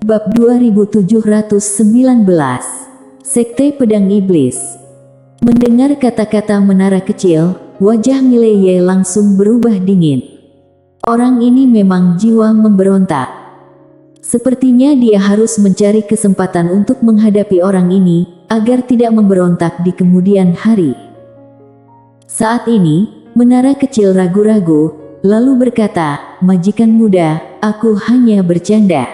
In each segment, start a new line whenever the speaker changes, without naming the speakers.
Bab 2719. Sekte Pedang Iblis. Mendengar kata-kata menara kecil, wajah Mileye langsung berubah dingin. Orang ini memang jiwa memberontak. Sepertinya dia harus mencari kesempatan untuk menghadapi orang ini, agar tidak memberontak di kemudian hari. Saat ini, menara kecil ragu-ragu, lalu berkata, "Majikan muda, aku hanya bercanda."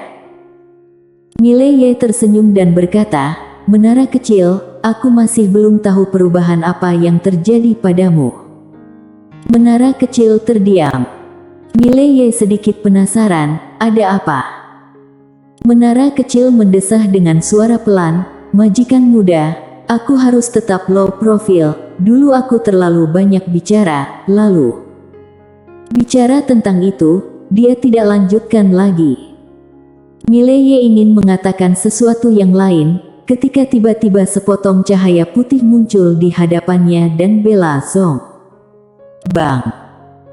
Mileye tersenyum dan berkata, "Menara kecil, aku masih belum tahu perubahan apa yang terjadi padamu." Menara kecil terdiam. Mileye sedikit penasaran, ada apa? Menara kecil mendesah dengan suara pelan, "Majikan muda, aku harus tetap low profile, dulu aku terlalu banyak bicara, lalu." Bicara tentang itu, dia tidak lanjutkan lagi. Mileye ingin mengatakan sesuatu yang lain, ketika tiba-tiba sepotong cahaya putih muncul di hadapannya dan Bella Zong. Bang!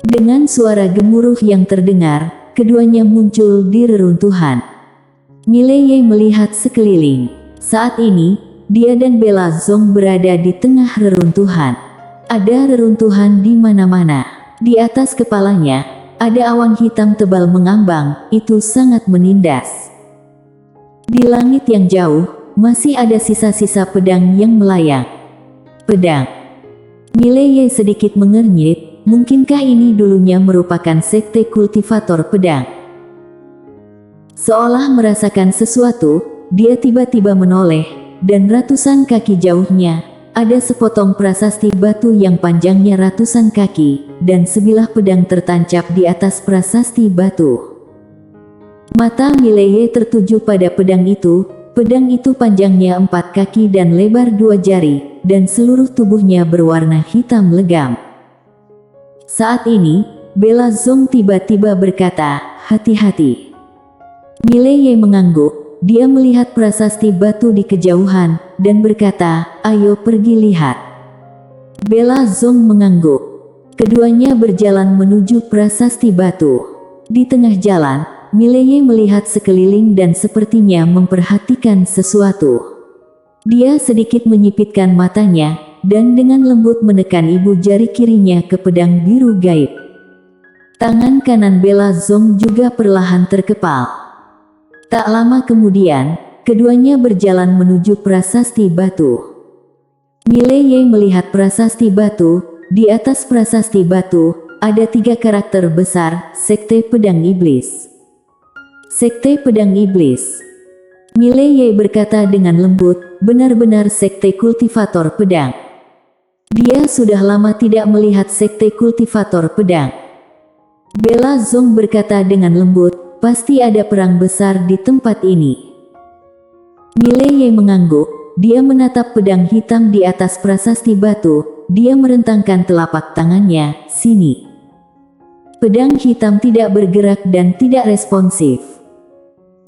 Dengan suara gemuruh yang terdengar, keduanya muncul di reruntuhan. Mileye melihat sekeliling. Saat ini, dia dan Bella Zong berada di tengah reruntuhan. Ada reruntuhan di mana-mana. Di atas kepalanya, ada awan hitam tebal mengambang, itu sangat menindas. Di langit yang jauh, masih ada sisa-sisa pedang yang melayang. Pedang. Mileye sedikit mengernyit, mungkinkah ini dulunya merupakan sekte kultivator pedang? Seolah merasakan sesuatu, dia tiba-tiba menoleh, dan ratusan kaki jauhnya, ada sepotong prasasti batu yang panjangnya ratusan kaki, dan sebilah pedang tertancap di atas prasasti batu. Mata Mileye tertuju pada pedang itu panjangnya 4 kaki dan lebar 2 jari, dan seluruh tubuhnya berwarna hitam legam. Saat ini, Bella Zong tiba-tiba berkata, "Hati-hati." Mileye mengangguk, dia melihat prasasti batu di kejauhan, dan berkata, "Ayo pergi lihat." Bella Zong mengangguk. Keduanya berjalan menuju prasasti batu. Di tengah jalan, Mileye melihat sekeliling dan sepertinya memperhatikan sesuatu. Dia sedikit menyipitkan matanya, dan dengan lembut menekan ibu jari kirinya ke pedang biru gaib. Tangan kanan Bella Zong juga perlahan terkepal. Tak lama kemudian, keduanya berjalan menuju prasasti batu. Mileye melihat prasasti batu. Di atas prasasti batu, ada 3 karakter besar, Sekte Pedang Iblis. Sekte Pedang Iblis. Mileye berkata dengan lembut, benar-benar sekte kultivator pedang. Dia sudah lama tidak melihat sekte kultivator pedang. Bella Zong berkata dengan lembut, pasti ada perang besar di tempat ini. Mileye mengangguk, dia menatap pedang hitam di atas prasasti batu, dia merentangkan telapak tangannya, "Sini." Pedang hitam tidak bergerak dan tidak responsif.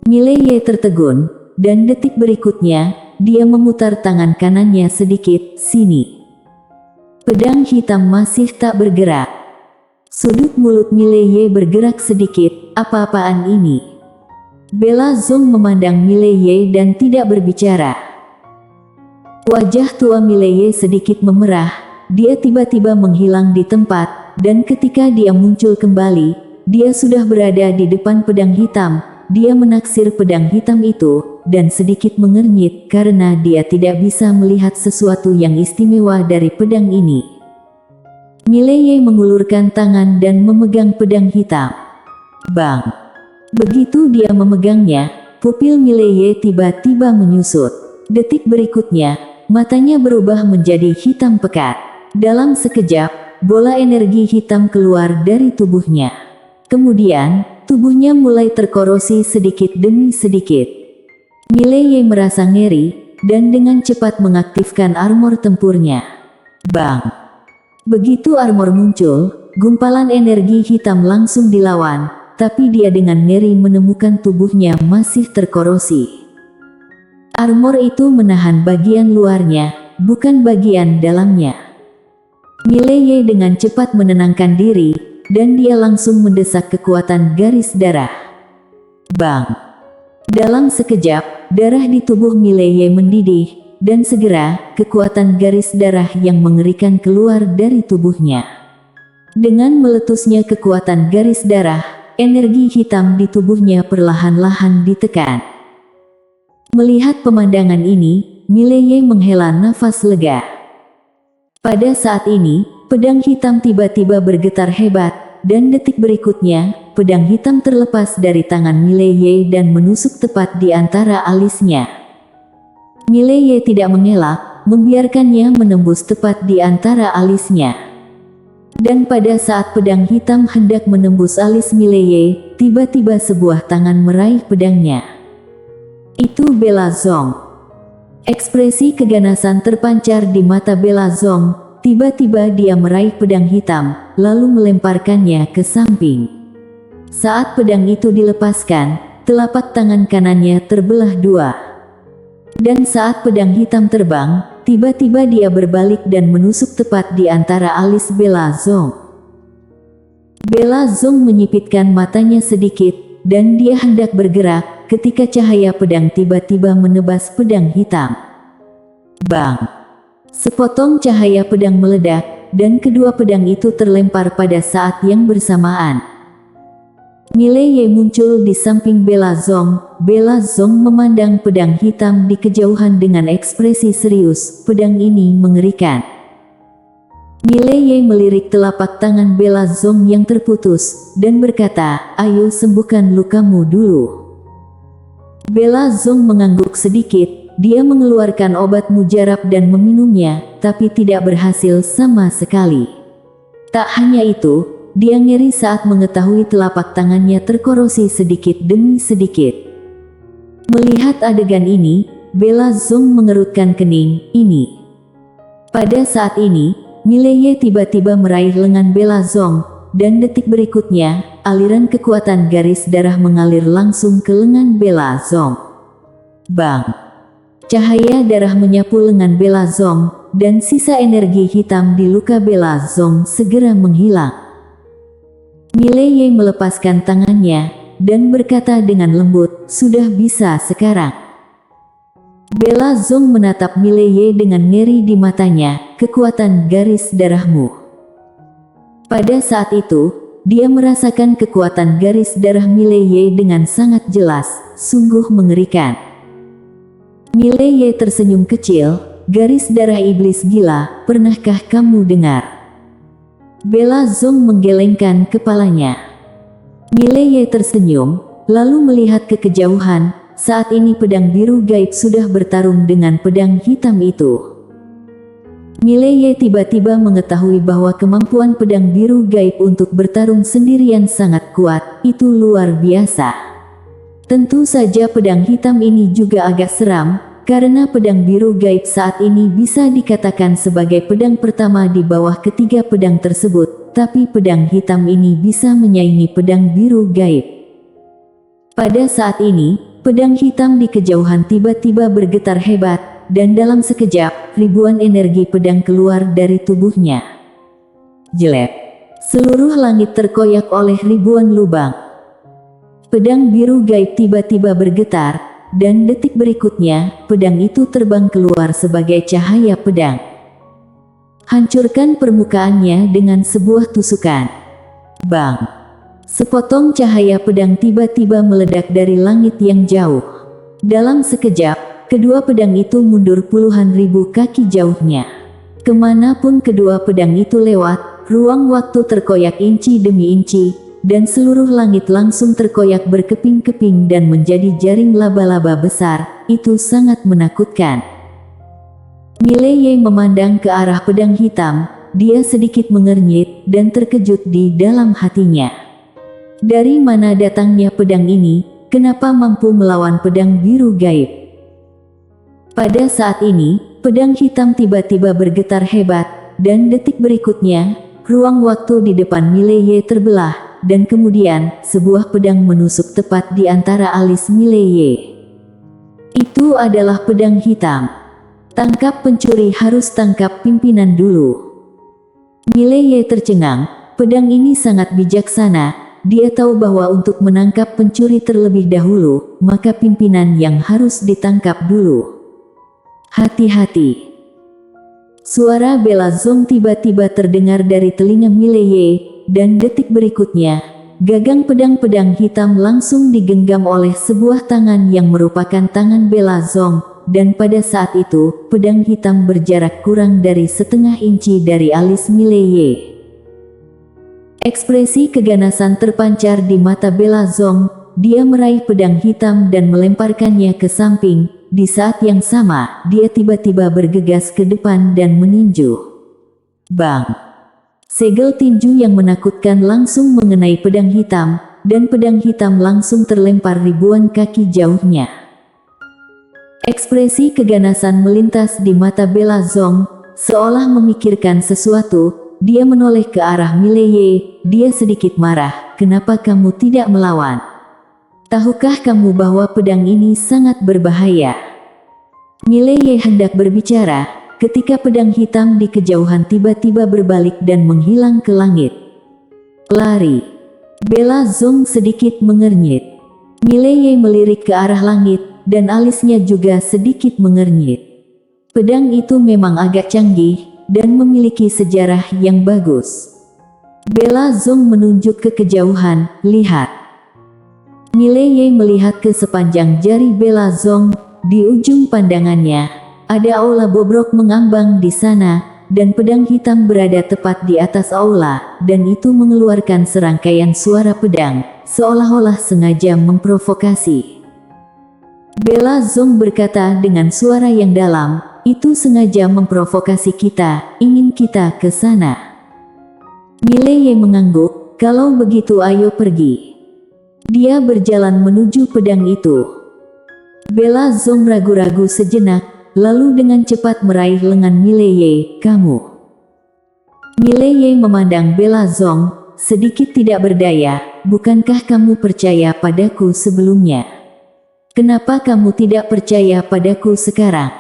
Mileye tertegun, dan detik berikutnya, dia memutar tangan kanannya sedikit, "Sini." Pedang hitam masih tak bergerak. Sudut mulut Mileye bergerak sedikit, "Apa-apaan ini?" Bella Zong memandang Mileye dan tidak berbicara. Wajah tua Mileye sedikit memerah, dia tiba-tiba menghilang di tempat, dan ketika dia muncul kembali, dia sudah berada di depan pedang hitam. Dia menaksir pedang hitam itu, dan sedikit mengernyit karena dia tidak bisa melihat sesuatu yang istimewa dari pedang ini. Mileye mengulurkan tangan dan memegang pedang hitam. Bang! Begitu dia memegangnya, pupil Mileye tiba-tiba menyusut. Detik berikutnya, matanya berubah menjadi hitam pekat. Dalam sekejap, bola energi hitam keluar dari tubuhnya. Kemudian, tubuhnya mulai terkorosi sedikit demi sedikit. Mileye merasa ngeri, dan dengan cepat mengaktifkan armor tempurnya. Bang! Begitu armor muncul, gumpalan energi hitam langsung dilawan, tapi dia dengan ngeri menemukan tubuhnya masih terkorosi. Armor itu menahan bagian luarnya, bukan bagian dalamnya. Mileye dengan cepat menenangkan diri, dan dia langsung mendesak kekuatan garis darah. Bang! Dalam sekejap, darah di tubuh Mileye mendidih, dan segera, kekuatan garis darah yang mengerikan keluar dari tubuhnya. Dengan meletusnya kekuatan garis darah, energi hitam di tubuhnya perlahan-lahan ditekan. Melihat pemandangan ini, Mileye menghela nafas lega. Pada saat ini, pedang hitam tiba-tiba bergetar hebat, dan detik berikutnya, pedang hitam terlepas dari tangan Mileye dan menusuk tepat di antara alisnya. Mileye tidak mengelak, membiarkannya menembus tepat di antara alisnya. Dan pada saat pedang hitam hendak menembus alis Mileye, tiba-tiba sebuah tangan meraih pedangnya. Itu Bella Zong. Ekspresi keganasan terpancar di mata Bella Zong. Tiba-tiba dia meraih pedang hitam, lalu melemparkannya ke samping. Saat pedang itu dilepaskan, telapak tangan kanannya terbelah dua. Dan saat pedang hitam terbang, tiba-tiba dia berbalik dan menusuk tepat di antara alis Bella Zong. Bella Zong menyipitkan matanya sedikit, dan dia hendak bergerak, ketika cahaya pedang tiba-tiba menebas pedang hitam. Bang! Sepotong cahaya pedang meledak, dan kedua pedang itu terlempar pada saat yang bersamaan. Mileye muncul di samping Bella Zong. Bella Zong memandang pedang hitam di kejauhan dengan ekspresi serius. Pedang ini mengerikan. Mileye melirik telapak tangan Bella Zong yang terputus, dan berkata, "Ayo sembuhkan lukamu dulu." Bella Zong mengangguk sedikit. Dia mengeluarkan obat mujarab dan meminumnya, tapi tidak berhasil sama sekali. Tak hanya itu, dia ngeri saat mengetahui telapak tangannya terkorosi sedikit demi sedikit. Melihat adegan ini, Bella Zong mengerutkan kening. Pada saat ini, Mileye tiba-tiba meraih lengan Bella Zong, dan detik berikutnya, aliran kekuatan garis darah mengalir langsung ke lengan Bella Zong. Bang! Cahaya darah menyapu lengan Bella Zong, dan sisa energi hitam di luka Bella Zong segera menghilang. Mileye melepaskan tangannya, dan berkata dengan lembut, "Sudah bisa sekarang." Bella Zong menatap Mileye dengan ngeri di matanya. "Kekuatan garis darahmu." Pada saat itu, dia merasakan kekuatan garis darah Mileye dengan sangat jelas, sungguh mengerikan. Mileye tersenyum kecil. "Garis darah iblis gila, pernahkah kamu dengar?" Bella Zong menggelengkan kepalanya. Mileye tersenyum, lalu melihat ke kejauhan. Saat ini pedang biru gaib sudah bertarung dengan pedang hitam itu. Mileye tiba-tiba mengetahui bahwa kemampuan pedang biru gaib untuk bertarung sendirian sangat kuat, itu luar biasa. Tentu saja pedang hitam ini juga agak seram, karena pedang biru gaib saat ini bisa dikatakan sebagai pedang pertama di bawah ketiga pedang tersebut, tapi pedang hitam ini bisa menyaingi pedang biru gaib. Pada saat ini, pedang hitam di kejauhan tiba-tiba bergetar hebat, dan dalam sekejap, ribuan energi pedang keluar dari tubuhnya. Jelek. Seluruh langit terkoyak oleh ribuan lubang. Pedang biru gaib tiba-tiba bergetar, dan detik berikutnya, pedang itu terbang keluar sebagai cahaya pedang. Hancurkan permukaannya dengan sebuah tusukan. Bang! Sepotong cahaya pedang tiba-tiba meledak dari langit yang jauh. Dalam sekejap, kedua pedang itu mundur puluhan ribu kaki jauhnya. Kemanapun kedua pedang itu lewat, ruang waktu terkoyak inci demi inci, dan seluruh langit langsung terkoyak berkeping-keping dan menjadi jaring laba-laba besar. Itu sangat menakutkan. Mileye memandang ke arah pedang hitam. Dia sedikit mengernyit dan terkejut di dalam hatinya. Dari mana datangnya pedang ini? Kenapa mampu melawan pedang biru gaib? Pada saat ini, pedang hitam tiba-tiba bergetar hebat, dan detik berikutnya, ruang waktu di depan Mileye terbelah. Dan kemudian, sebuah pedang menusuk tepat di antara alis Mileye. Itu adalah pedang hitam. Tangkap pencuri harus tangkap pimpinan dulu. Mileye tercengang, pedang ini sangat bijaksana, dia tahu bahwa untuk menangkap pencuri terlebih dahulu, maka pimpinan yang harus ditangkap dulu. Hati-hati. Suara bela Zong tiba-tiba terdengar dari telinga Mileye, dan detik berikutnya, gagang pedang-pedang hitam langsung digenggam oleh sebuah tangan yang merupakan tangan bela Zong, dan pada saat itu, pedang hitam berjarak kurang dari setengah inci dari alis Mileye. Ekspresi keganasan terpancar di mata bela Zong, dia meraih pedang hitam dan melemparkannya ke samping, di saat yang sama, dia tiba-tiba bergegas ke depan dan meninju. Bang! Segel tinju yang menakutkan langsung mengenai pedang hitam, dan pedang hitam langsung terlempar ribuan kaki jauhnya. Ekspresi keganasan melintas di mata bela Zong, seolah memikirkan sesuatu. Dia menoleh ke arah Mileye, dia sedikit marah, kenapa kamu tidak melawan? Tahukah kamu bahwa pedang ini sangat berbahaya? Mileye hendak berbicara, ketika pedang hitam di kejauhan tiba-tiba berbalik dan menghilang ke langit. Lari. Bela Zong sedikit mengernyit. Mileye melirik ke arah langit, dan alisnya juga sedikit mengernyit. Pedang itu memang agak canggih, dan memiliki sejarah yang bagus. Bela Zong menunjuk ke kejauhan, lihat. Mileye melihat ke sepanjang jari bela Zong, di ujung pandangannya, ada aula bobrok mengambang di sana, dan pedang hitam berada tepat di atas aula, dan itu mengeluarkan serangkaian suara pedang, seolah-olah sengaja memprovokasi. Bela Zong berkata dengan suara yang dalam, itu sengaja memprovokasi kita, ingin kita ke sana. Mileye mengangguk, kalau begitu ayo pergi. Dia berjalan menuju pedang itu. Bela Zong ragu-ragu sejenak, lalu dengan cepat meraih lengan Mileye, kamu. Mileye memandang bela Zong, sedikit tidak berdaya, bukankah kamu percaya padaku sebelumnya? Kenapa kamu tidak percaya padaku sekarang?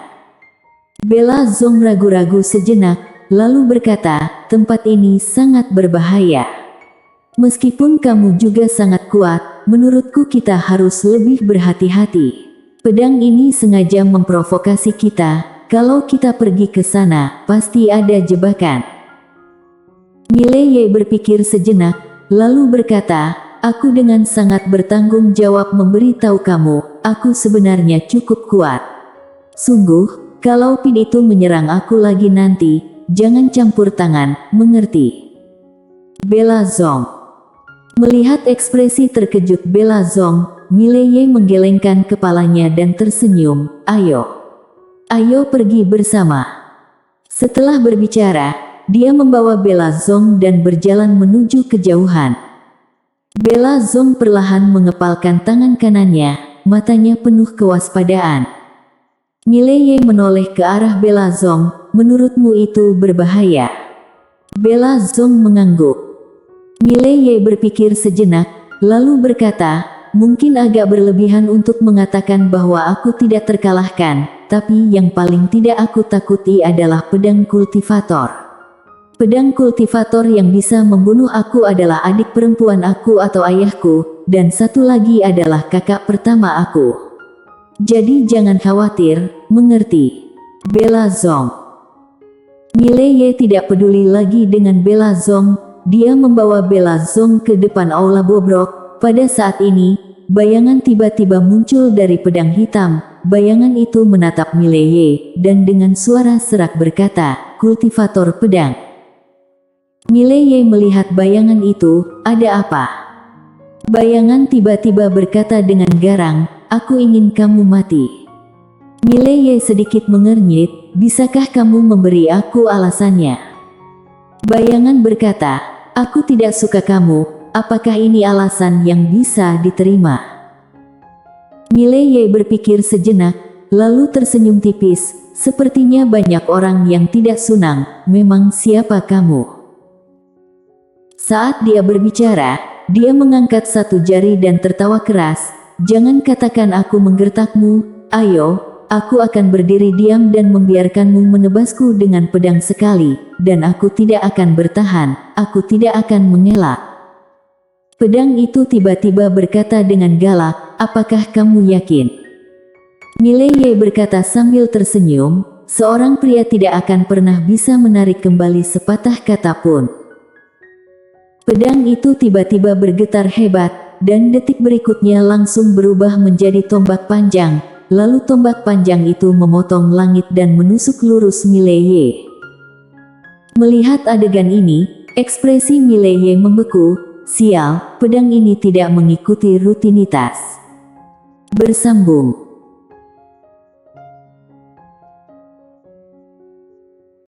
Bela Zong ragu-ragu sejenak, lalu berkata, tempat ini sangat berbahaya. Meskipun kamu juga sangat kuat, menurutku kita harus lebih berhati-hati. Pedang ini sengaja memprovokasi kita, kalau kita pergi ke sana, pasti ada jebakan. Mileye berpikir sejenak, lalu berkata, aku dengan sangat bertanggung jawab memberitahu kamu, aku sebenarnya cukup kuat. Sungguh, kalau Pin itu menyerang aku lagi nanti, jangan campur tangan, mengerti? Bela Zong. Melihat ekspresi terkejut bela Zong, Mileye menggelengkan kepalanya dan tersenyum, ayo. Ayo pergi bersama. Setelah berbicara, dia membawa bela Zong dan berjalan menuju kejauhan. Bela Zong perlahan mengepalkan tangan kanannya, matanya penuh kewaspadaan. Mileye menoleh ke arah bela Zong, menurutmu itu berbahaya? Bela Zong mengangguk. Mileye berpikir sejenak, lalu berkata, mungkin agak berlebihan untuk mengatakan bahwa aku tidak terkalahkan, tapi yang paling tidak aku takuti adalah pedang kultivator. Pedang kultivator yang bisa membunuh aku adalah adik perempuan aku atau ayahku, dan satu lagi adalah kakak pertama aku. Jadi jangan khawatir, mengerti? Bela Zong. Mileye tidak peduli lagi dengan bela Zong, dia membawa bela Zong ke depan aula bobrok. Pada saat ini, bayangan tiba-tiba muncul dari pedang hitam, bayangan itu menatap Mileye, dan dengan suara serak berkata, kultivator pedang. Mileye melihat bayangan itu, ada apa? Bayangan tiba-tiba berkata dengan garang, aku ingin kamu mati. Mileye sedikit mengernyit, bisakah kamu memberi aku alasannya? Bayangan berkata, aku tidak suka kamu, apakah ini alasan yang bisa diterima? Mileye berpikir sejenak, lalu tersenyum tipis, sepertinya banyak orang yang tidak senang, memang siapa kamu? Saat dia berbicara, dia mengangkat satu jari dan tertawa keras, jangan katakan aku menggertakmu, ayo, aku akan berdiri diam dan membiarkanmu menebasku dengan pedang sekali, dan aku tidak akan bertahan, aku tidak akan mengelak. Pedang itu tiba-tiba berkata dengan galak, "Apakah kamu yakin?" Mileye berkata sambil tersenyum, "Seorang pria tidak akan pernah bisa menarik kembali sepatah kata pun." Pedang itu tiba-tiba bergetar hebat, dan detik berikutnya langsung berubah menjadi tombak panjang, lalu tombak panjang itu memotong langit dan menusuk lurus Mileye. Melihat adegan ini, ekspresi Mileye membeku. Sial, pedang ini tidak mengikuti rutinitas. Bersambung.